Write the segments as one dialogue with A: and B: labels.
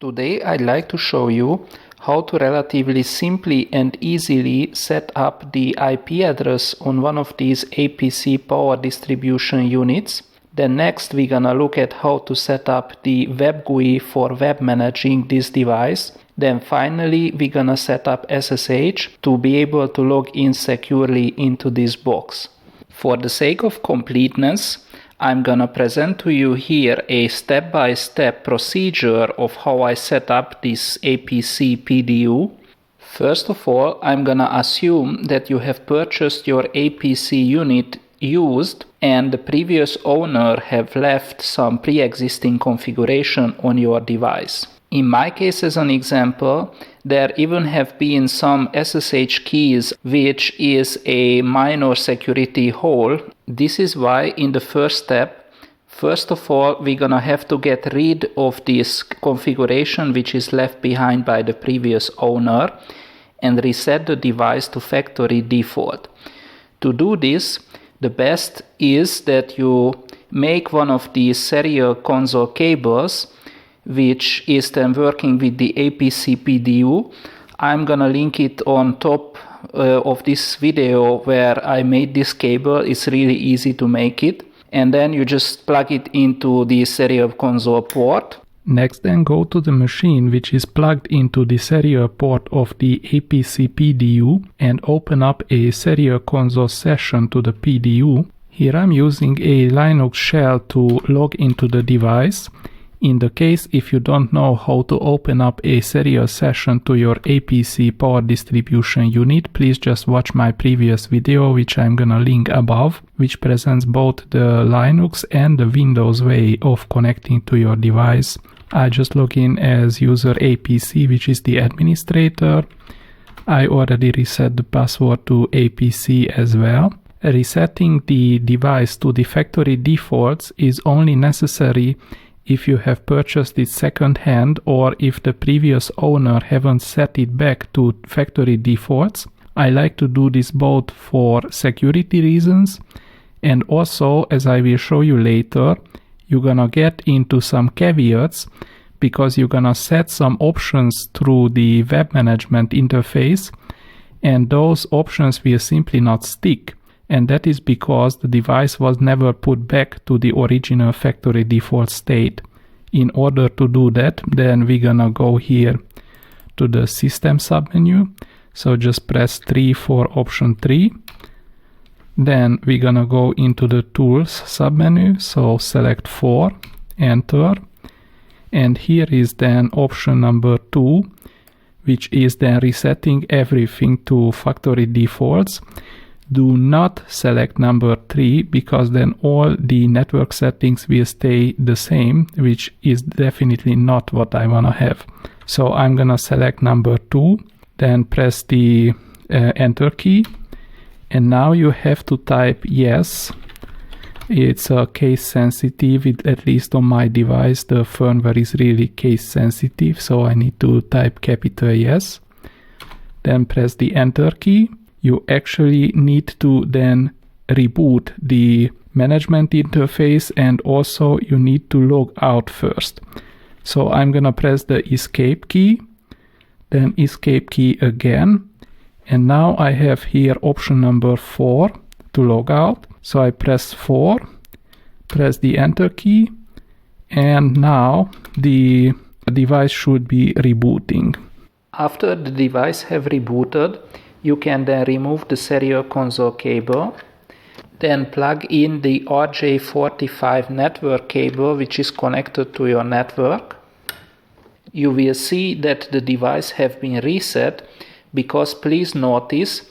A: Today I'd like to show you how to relatively simply and easily set up the IP address on one of these APC power distribution units. Then next we're gonna look at how to set up the web GUI for web managing this device. Then finally we're gonna set up SSH to be able to log in securely into this box. For the sake of completeness, I'm gonna present to you here a step-by-step procedure of how I set up this APC PDU. First of all, I'm gonna assume that you have purchased your APC unit used and the previous owner have left some pre-existing configuration on your device. In my case, as an example, there even have been some SSH keys, which is a minor security hole. This is why in the first step, first of all, we're gonna have to get rid of this configuration which is left behind by the previous owner and reset the device to factory default. To do this, the best is that you make one of these serial console cables which is then working with the APC PDU. I'm gonna link it on top of this video where I made this cable. It's really easy to make it. And then you just plug it into the serial console port.
B: Next, then go to the machine which is plugged into the serial port of the APC PDU and open up a serial console session to the PDU. Here I'm using a Linux shell to log into the device. In the case if you don't know how to open up a serial session to your APC power distribution unit, please just watch my previous video, which I'm gonna link above, which presents both the Linux and the Windows way of connecting to your device. I just log in as user APC, which is the administrator. I already reset the password to APC as well. Resetting the device to the factory defaults is only necessary if you have purchased it second-hand or if the previous owner haven't set it back to factory defaults. I like to do this both for security reasons and also, as I will show you later, you're gonna get into some caveats because you're gonna set some options through the web management interface and those options will simply not stick. And that is because the device was never put back to the original factory default state. In order to do that, then we're gonna go here to the system submenu. So just press 3 for option 3. Then we're gonna go into the tools submenu. So select 4, enter. And here is then option number 2, which is then resetting everything to factory defaults. Do not select number 3 because then all the network settings will stay the same, which is definitely not what I want to have. So I'm gonna select number 2, then press the enter key, and now you have to type yes. It's case sensitive, at least on my device the firmware is really case sensitive, so I need to type capital yes. Then press the enter key. You actually need to then reboot the management interface and also you need to log out first. So I'm gonna press the escape key, then escape key again, and now I have here option number 4 to log out. So I press 4, press the enter key, and now the device should be rebooting.
A: After the device have rebooted, you can then remove the serial console cable, then plug in the RJ45 network cable which is connected to your network. You will see that the device have been reset because please notice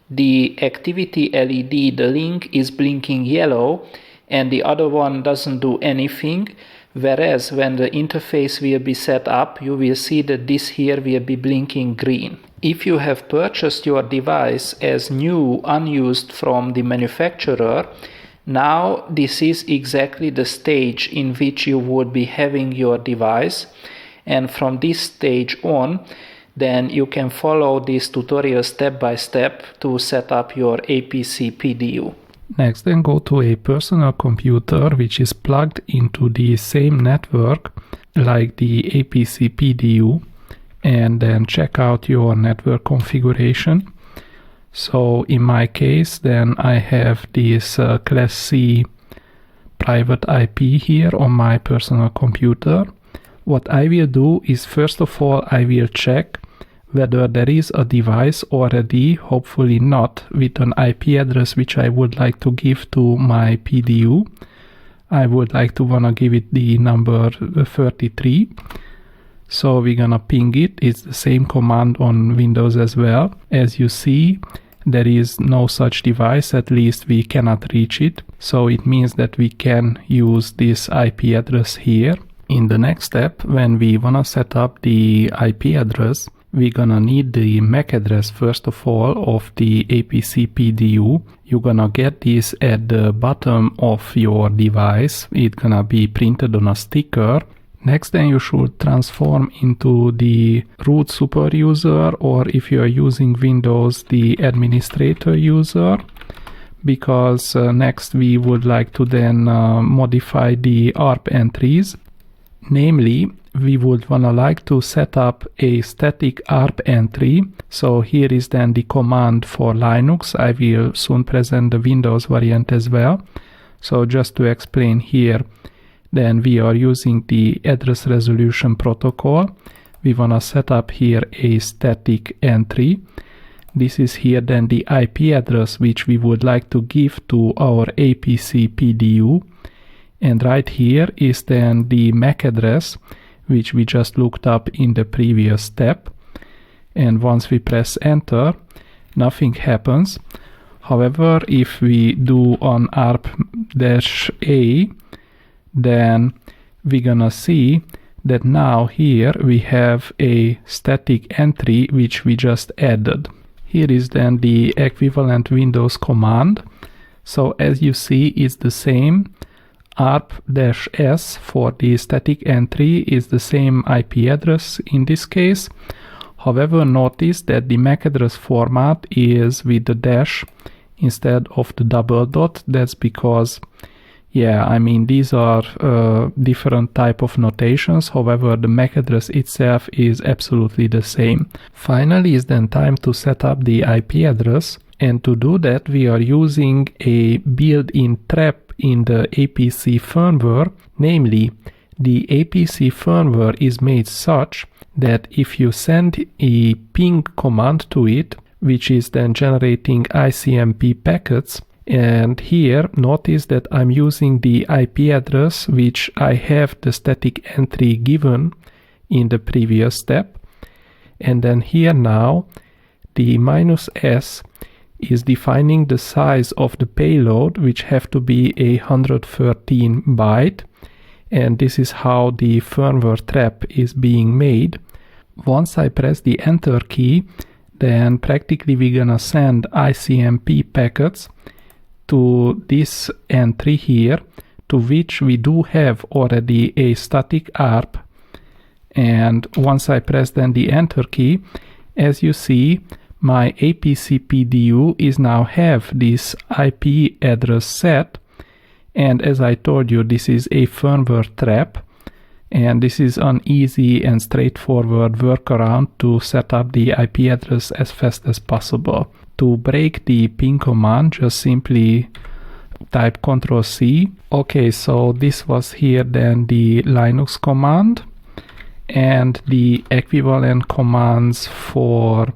A: the activity LED, the link is blinking yellow and the other one doesn't do anything, whereas when the interface will be set up, you will see that this here will be blinking green. If you have purchased your device as new, unused from the manufacturer, now this is exactly the stage in which you would be having your device, and from this stage on, then you can follow this tutorial step by step to set up your APC PDU.
B: Next, then go to a personal computer which is plugged into the same network like the APC PDU, and then check out your network configuration. So in my case, then I have this Class C private IP here on my personal computer. What I will do is, first of all, I will check whether there is a device already, hopefully not, with an IP address which I would like to give to my PDU. I would like to wanna give it the number 33. So we're gonna ping it. It's the same command on Windows as well. As you see, there is no such device, at least we cannot reach it. So it means that we can use this IP address here. In the next step, when we wanna set up the IP address, we're gonna need the MAC address first of all of the APC PDU. You're gonna get this at the bottom of your device. It's gonna be printed on a sticker. Next, then you should transform into the root super user, or if you are using Windows, the administrator user, because next we would like to then modify the ARP entries. Namely, we would wanna like to set up a static ARP entry. So here is then the command for Linux. I will soon present the Windows variant as well. So just to explain here, then we are using the address resolution protocol. We wanna set up here a static entry. This is here then the IP address which we would like to give to our APC PDU. And right here is then the MAC address which we just looked up in the previous step. And once we press enter, nothing happens. However, if we do on ARP-A, then we're gonna see that now here we have a static entry which we just added. Here is then the equivalent Windows command. So as you see, it's the same. ARP-S for the static entry is the same IP address in this case. However, notice that the MAC address format is with the dash instead of the double dot. That's because, yeah, I mean, these are different type of notations. However, the MAC address itself is absolutely the same. Finally, it's then time to set up the IP address. And to do that, we are using a built-in trap in the APC firmware. Namely, the APC firmware is made such that if you send a ping command to it, which is then generating ICMP packets, and here notice that I'm using the IP address which I have the static entry given in the previous step, and then here now the -s is defining the size of the payload, which have to be 113 byte, and this is how the firmware trap is being made. Once I press the enter key, then practically we're gonna send ICMP packets to this entry here, to which we do have already a static ARP. And once I press then the enter key, as you see, my APC PDU is now have this IP address set, and as I told you, this is a firmware trap, and this is an easy and straightforward workaround to set up the IP address as fast as possible. To break the ping command, just simply type Ctrl+C. Okay, so this was here then the Linux command, and the equivalent commands for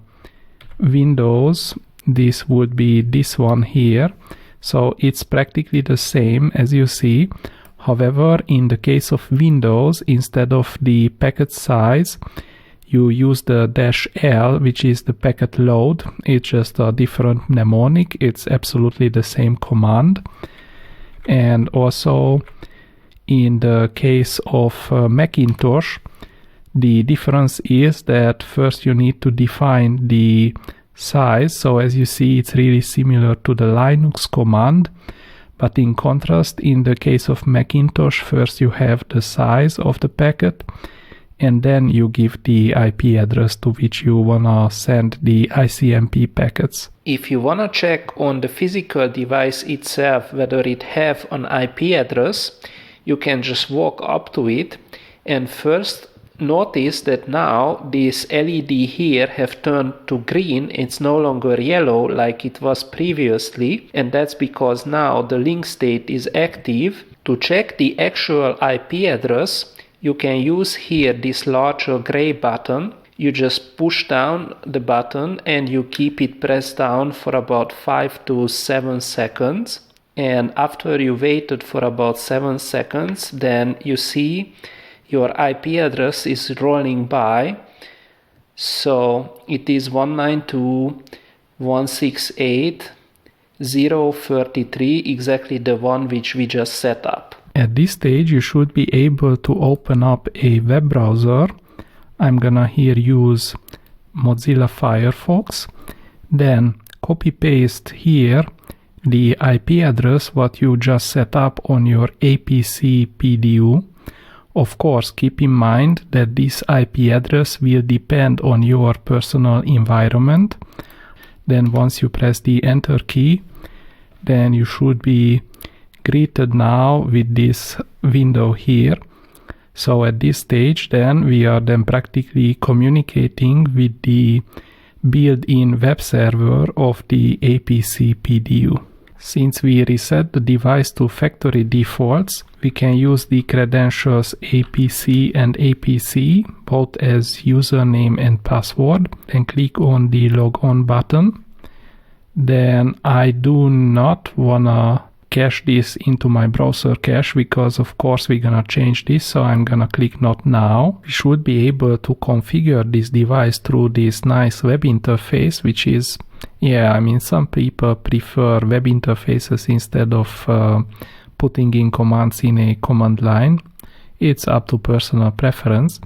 B: Windows, this would be this one here. So it's practically the same as you see. However, in the case of Windows, instead of the packet size, you use the -L, which is the packet load. It's just a different mnemonic. It's absolutely the same command. And also in the case of Macintosh, the difference is that first you need to define the size. So as you see, it's really similar to the Linux command. But in contrast, in the case of Macintosh, first you have the size of the packet, and then you give the IP address to which you wanna send the ICMP packets.
A: If you wanna check on the physical device itself whether it have an IP address, you can just walk up to it and first notice that now this LED here have turned to green. It's no longer yellow like it was previously, and that's because now the link state is active. To check the actual IP address, you can use here this larger gray button. You just push down the button and you keep it pressed down for about 5 to 7 seconds. And after you waited for about 7 seconds, then you see your IP address is rolling by. So it is 192.168.0.33, exactly the one which we just set up.
B: At this stage, you should be able to open up a web browser. I'm gonna here use Mozilla Firefox. Then copy paste here the IP address what you just set up on your APC PDU. Of course, keep in mind that this IP address will depend on your personal environment. Then once you press the enter key, then you should be greeted now with this window here. So at this stage then we are then practically communicating with the built-in web server of the APC PDU. Since we reset the device to factory defaults, we can use the credentials APC and APC both as username and password. Then click on the log on button. Then I do not wanna cache this into my browser cache because of course we're gonna change this, so I'm gonna click not now. We should be able to configure this device through this nice web interface, which is, yeah, I mean, some people prefer web interfaces instead of putting in commands in a command line. It's up to personal preference.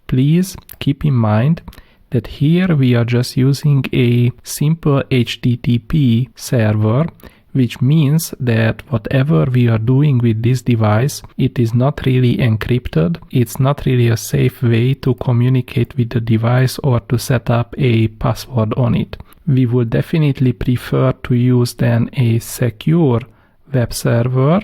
B: Please keep in mind that here we are just using a simple HTTP server, which means that whatever we are doing with this device, it is not really encrypted. It's not really a safe way to communicate with the device or to set up a password on it. We would definitely prefer to use then a secure web server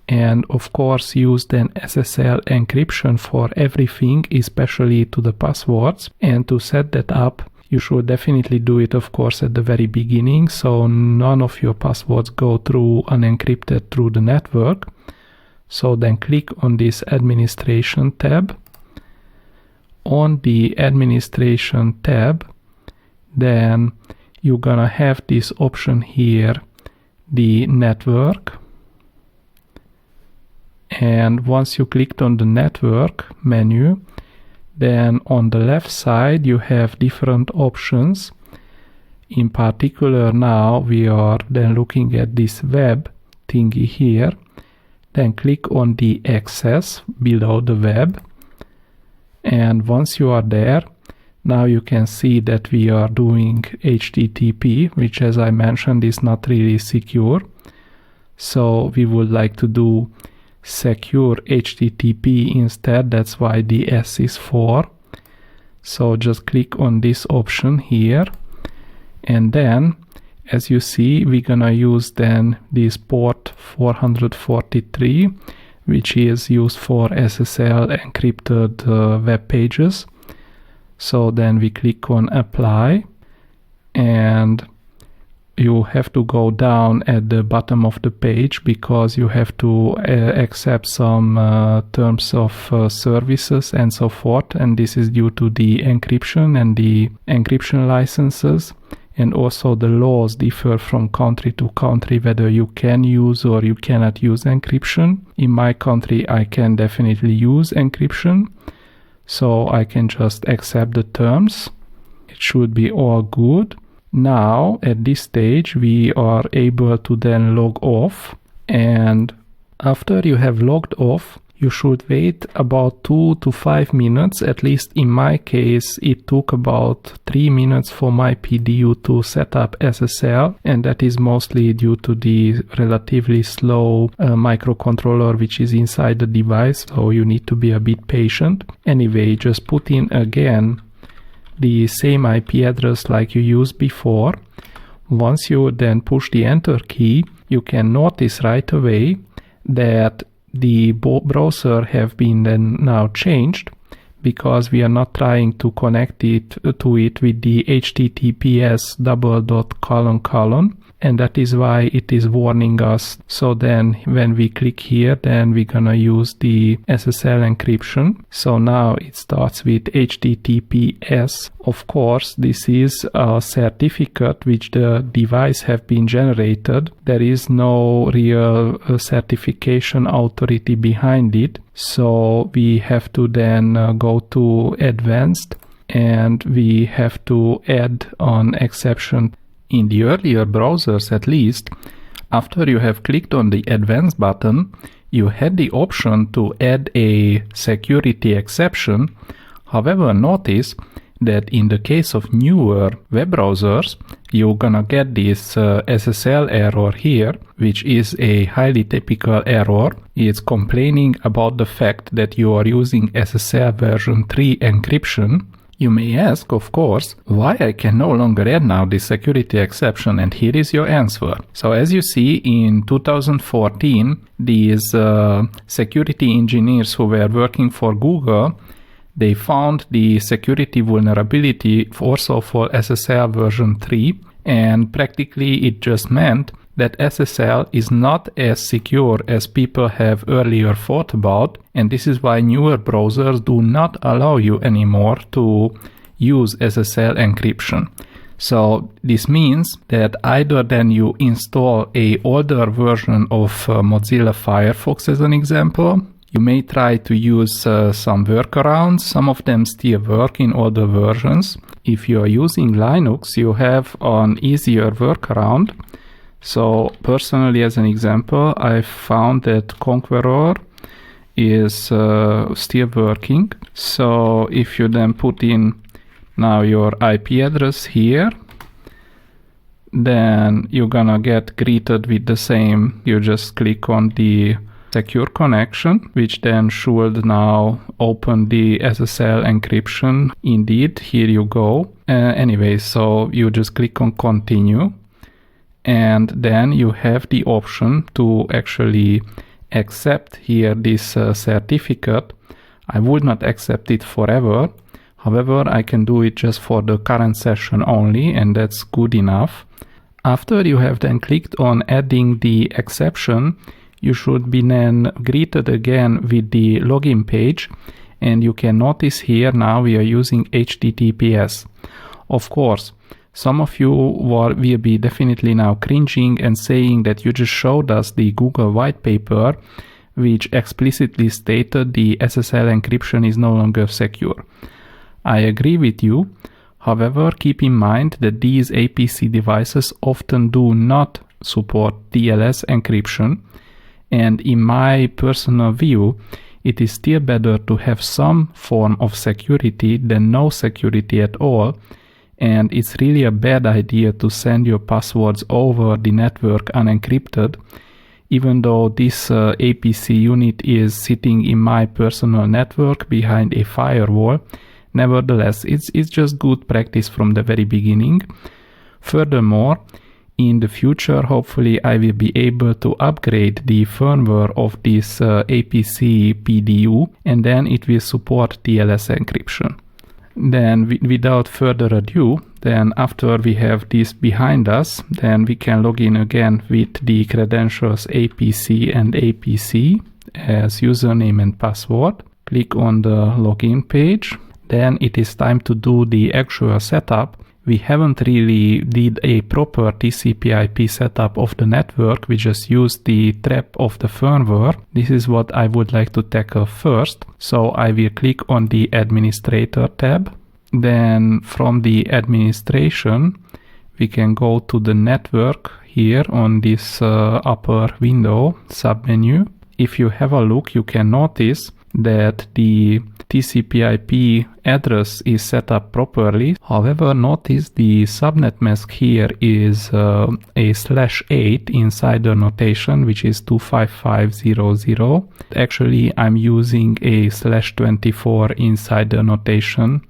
B: and of course use then SSL encryption for everything, especially to the passwords. And to set that up, you should definitely do it, of course, at the very beginning, so none of your passwords go through unencrypted through the network. So then click on this administration tab. On the administration tab, then you're gonna have this option here, the network. And once you clicked on the network menu, then on the left side you have different options. In particular now we are then looking at this web thingy here. Then click on the access below the web. And once you are there, now you can see that we are doing HTTP, which as I mentioned is not really secure. So we would like to do secure HTTP instead. That's why the S is for. So just click on this option here, and then as you see we're gonna use then this port 443, which is used for SSL encrypted web pages. So then we click on apply, and you have to go down at the bottom of the page because you have to accept some terms of services and so forth, and this is due to the encryption and the encryption licenses, and also the laws differ from country to country whether you can use or you cannot use encryption. In my country I can definitely use encryption, so I can just accept the terms. It should be all good. Now at this stage we are able to then log off, and after you have logged off You should wait about 2 to 5 minutes. At least in my case, it took about 3 minutes for my PDU to set up SSL, and that is mostly due to the relatively slow microcontroller which is inside the device, so you need to be a bit patient. Anyway, just put in again the same IP address like you used before. Once you then push the enter key, you can notice right away that the browser have been then now changed, because we are not trying to connect it to it with the HTTPS : and that is why it is warning us. So then when we click here, then we're gonna use the SSL encryption. So now it starts with HTTPS. Of course, this is a certificate which the device have been generated. There is no real certification authority behind it. So we have to then go to advanced, and we have to add an exception. In the earlier browsers at least, after you have clicked on the advanced button, you had the option to add a security exception. However, notice that in the case of newer web browsers, you're gonna get this SSL error here, which is a highly typical error. It's complaining about the fact that you are using SSL version 3 encryption. You may ask, of course, why I can no longer add now this security exception, and here is your answer. So as you see, in 2014, these security engineers who were working for Google, they found the security vulnerability also for SSL version 3, and practically it just meant that SSL is not as secure as people have earlier thought about, and this is why newer browsers do not allow you anymore to use SSL encryption. So this means that either then you install a older version of Mozilla Firefox as an example. You may try to use some workarounds. Some of them still work in older versions. If you are using Linux, you have an easier workaround. So personally, as an example, I found that Conqueror is still working. So if you then put in now your IP address here, then you're gonna get greeted with the same. You just click on the secure connection, which then should now open the SSL encryption. Indeed, here you go. Anyway, so you just click on continue, and then you have the option to actually accept here this certificate. I would not accept it forever. However, I can do it just for the current session only, and that's good enough. After you have then clicked on adding the exception, you should be then greeted again with the login page, and you can notice here now we are using HTTPS. Of course, some of you will be definitely now cringing and saying that you just showed us the Google white paper, which explicitly stated the SSL encryption is no longer secure. I agree with you. However, keep in mind that these APC devices often do not support TLS encryption, and in my personal view, it is still better to have some form of security than no security at all, and it's really a bad idea to send your passwords over the network unencrypted. Even though this APC unit is sitting in my personal network behind a firewall, nevertheless, it's just good practice from the very beginning. Furthermore, in the future, hopefully I will be able to upgrade the firmware of this APC PDU, and then it will support TLS encryption. Then without further ado, then after we have this behind us, then we can log in again with the credentials APC and APC as username and password. Click on the login page. Then it is time to do the actual setup. We haven't really did a proper TCP/IP setup of the network. We just used the trap of the firmware. This is what I would like to tackle first. So I will click on the administrator tab. Then from the administration, we can go to the network here on this upper window submenu. if you have a look, you can notice that the TCP/IP address is set up properly. However, notice the subnet mask here is a /8 insider notation, which is 25500. Actually, I'm using a /24 insider notation.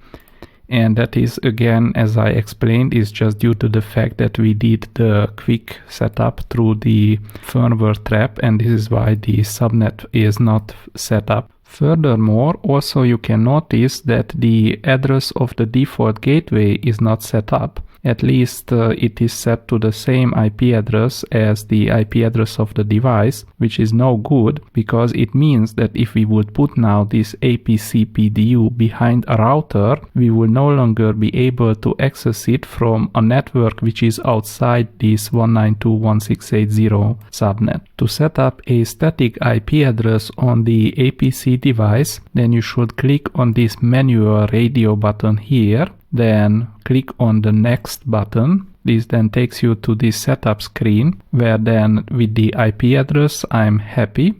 B: And that is, again, as I explained, is just due to the fact that we did the quick setup through the firmware trap, and this is why the subnet is not set up. Furthermore, also you can notice that the address of the default gateway is not set up. At least it is set to the same IP address as the IP address of the device, which is no good, because it means that if we would put now this APC PDU behind a router, we will no longer be able to access it from a network which is outside this 192.168.0 subnet. To set up a static IP address on the APC device, then you should click on this manual radio button here. Then click on the next button. This then takes you to the setup screen, where then with the IP address I'm happy.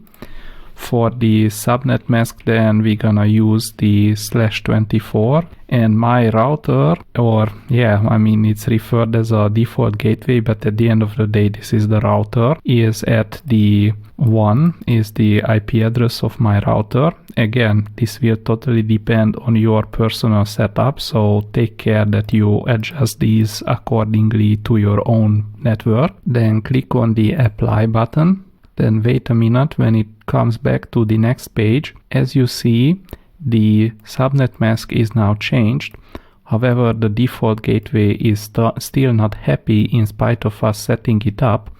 B: For the subnet mask, then we're gonna use the /24, and my router, or it's referred as a default gateway, but at the end of the day this is the router, is at the 1 is the IP address of my router. Again, this will totally depend on your personal setup, so take care that you adjust these accordingly to your own network. Then click on the apply button. Then wait a minute when it comes back to the next page. As you see, the subnet mask is now changed. However, the default gateway is still not happy in spite of us setting it up.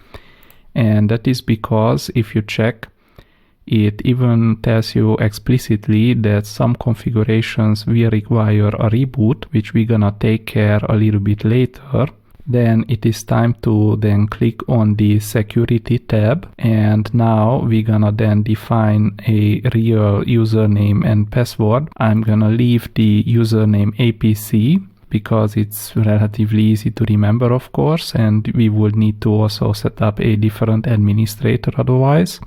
B: And that is because if you check, it even tells you explicitly that some configurations will require a reboot, which we're gonna take care a little bit later. Then it is time to then click on the security tab, and now we're gonna then define a real username and password. I'm gonna leave the username APC because it's relatively easy to remember, of course, and we would need to also set up a different administrator otherwise.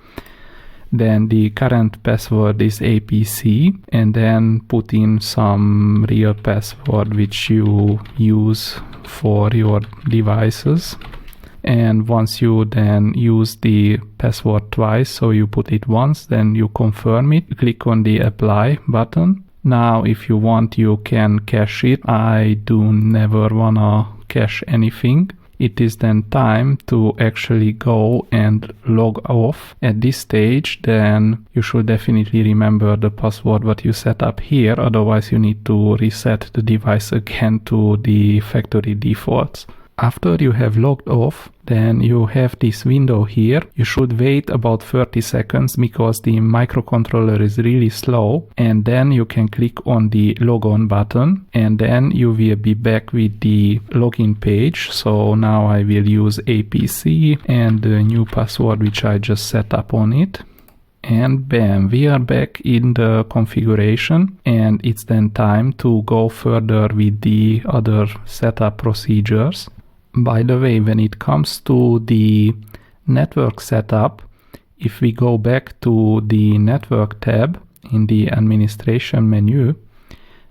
B: Then the current password is APC, and then put in some real password which you use for your devices. And once you then use the password twice, so you put it once, then you confirm it, click on the apply button. Now if you want, you can cache it. I do never wanna cache anything. It is then time to actually go and log off. At this stage, then you should definitely remember the password what you set up here, otherwise you need to reset the device again to the factory defaults. After you have logged off, then you have this window here. You should wait about 30 seconds because the microcontroller is really slow, and then you can click on the logon button, and then you will be back with the login page. So now I will use APC and the new password which I just set up on it. And bam, we are back in the configuration, and it's then time to go further with the other setup procedures. By the way, when it comes to the network setup, if we go back to the network tab in the administration menu,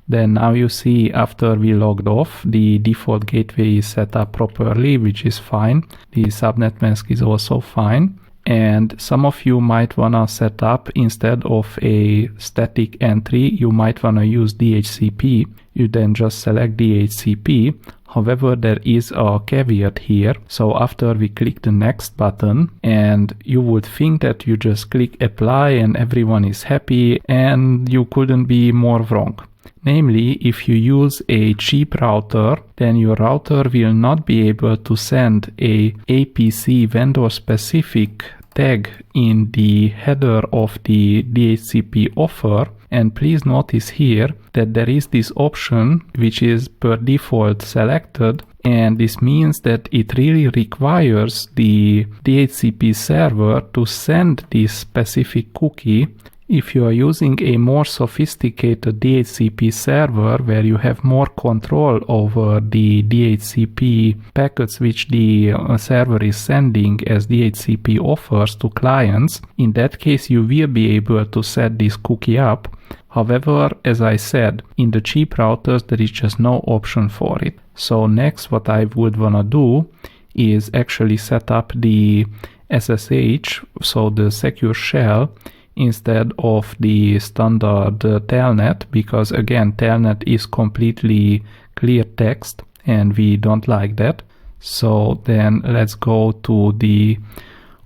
B: then now you see after we logged off, the default gateway is set up properly, which is fine. The subnet mask is also fine. And some of you might wanna set up, instead of a static entry, you might wanna use DHCP. You then just select DHCP. However, there is a caveat here. So after we click the next button, and you would think that you just click apply and everyone is happy, and you couldn't be more wrong. Namely, if you use a cheap router, then your router will not be able to send a APC vendor specific tag in the header of the DHCP offer. And please notice here that there is this option which is per default selected, and this means that it really requires the DHCP server to send this specific cookie If you are using a more sophisticated DHCP server where you have more control over the DHCP packets which the server is sending as DHCP offers to clients, in that case you will be able to set this cookie up. However, as I said, in the cheap routers there is just no option for it. So next what I would wanna do is actually set up the SSH, so the secure shell, instead of the standard telnet, because again telnet is completely clear text and we don't like that. So then let's go to the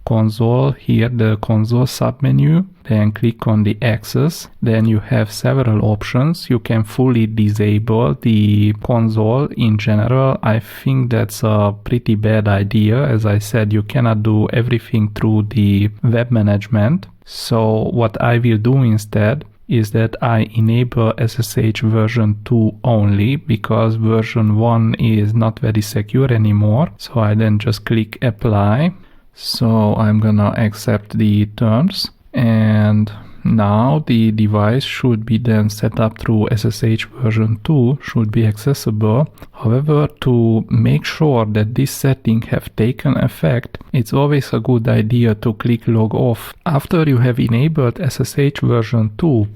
B: console, here the console submenu, then click on the access. Then you have several options. You can fully disable the console. In general, I think that's a pretty bad idea. As I said, you cannot do everything through the web management. So what I will do instead is that I enable SSH version 2 only, because version 1 is not very secure anymore. So I then just click apply. So I'm gonna accept the terms, and now the device should be then set up through SSH version 2, should be accessible. However, to make sure that this setting have taken effect, it's always a good idea to click log off. After you have enabled SSH version 2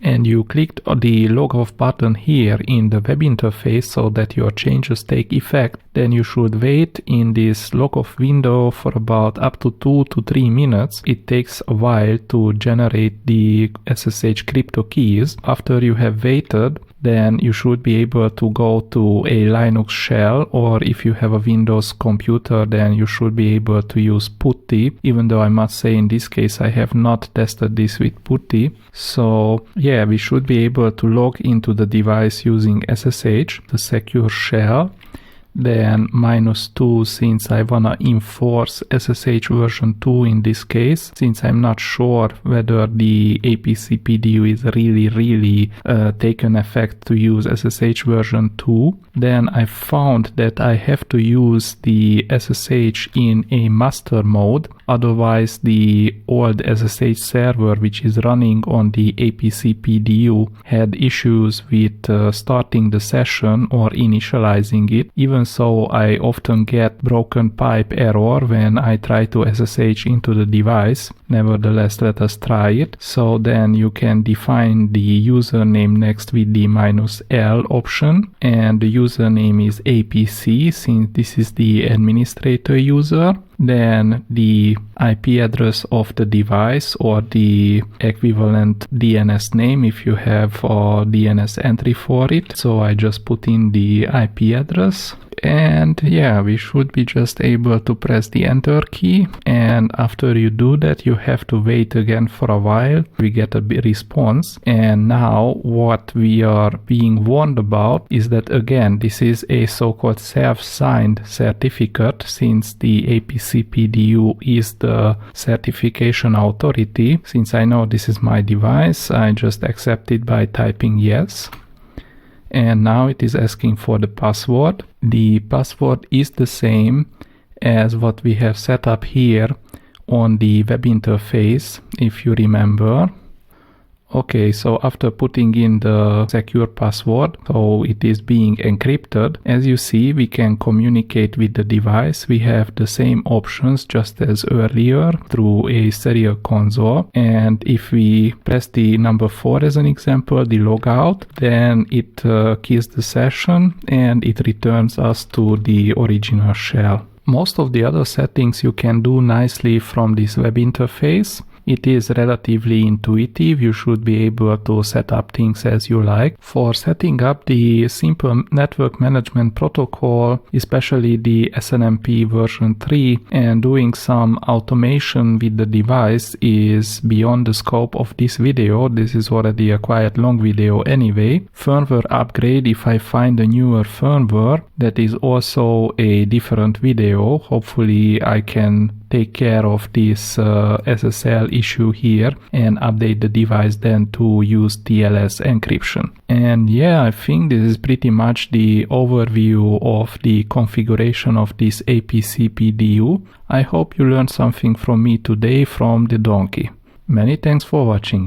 B: and you clicked the log off button here in the web interface so that your changes take effect, then you should wait in this log off window for about up to 2 to 3 minutes. It takes a while to generate the SSH crypto keys. After you have waited, then you should be able to go to a Linux shell, or if you have a Windows computer, then you should be able to use PuTTY, even though I must say in this case I have not tested this with PuTTY. So yeah, we should be able to log into the device using SSH, the secure shell, then -2 since I wanna enforce SSH version 2 in this case, since I'm not sure whether the APC PDU is really taken effect to use SSH version 2. Then I found that I have to use the SSH in a master mode, otherwise the old SSH server which is running on the APC PDU had issues with starting the session or initializing it. Even so, I often get broken pipe error when I try to SSH into the device. Nevertheless, let us try it. So then you can define the username next with the -L option, and the username is APC since this is the administrator user. Then the IP address of the device or the equivalent DNS name if you have a DNS entry for it. So I just put in the IP address, and yeah, we should be just able to press the enter key, and after you do that you have to wait again for a while. We get a response, and now what we are being warned about is that again this is a so-called self-signed certificate, since the APC PDU is the certification authority. Since I know this is my device, I just accept it by typing yes. And now it is asking for the password. The password is the same as what we have set up here on the web interface, if you remember. Okay, so after putting in the secure password, so it is being encrypted. As you see, we can communicate with the device. We have the same options just as earlier through a serial console. And if we press the number 4 as an example, the logout, then it keys the session and it returns us to the original shell. Most of the other settings you can do nicely from this web interface. It is relatively intuitive. You should be able to set up things as you like. For setting up the simple network management protocol, especially the SNMP version 3, and doing some automation with the device is beyond the scope of this video. This is already a quite long video anyway. Firmware upgrade, if I find a newer firmware, that is also a different video. Hopefully I can take care of this SSL issue here and update the device then to use TLS encryption. And yeah, I think this is pretty much the overview of the configuration of this APC PDU. I hope you learned something from me today from the donkey. Many thanks for watching.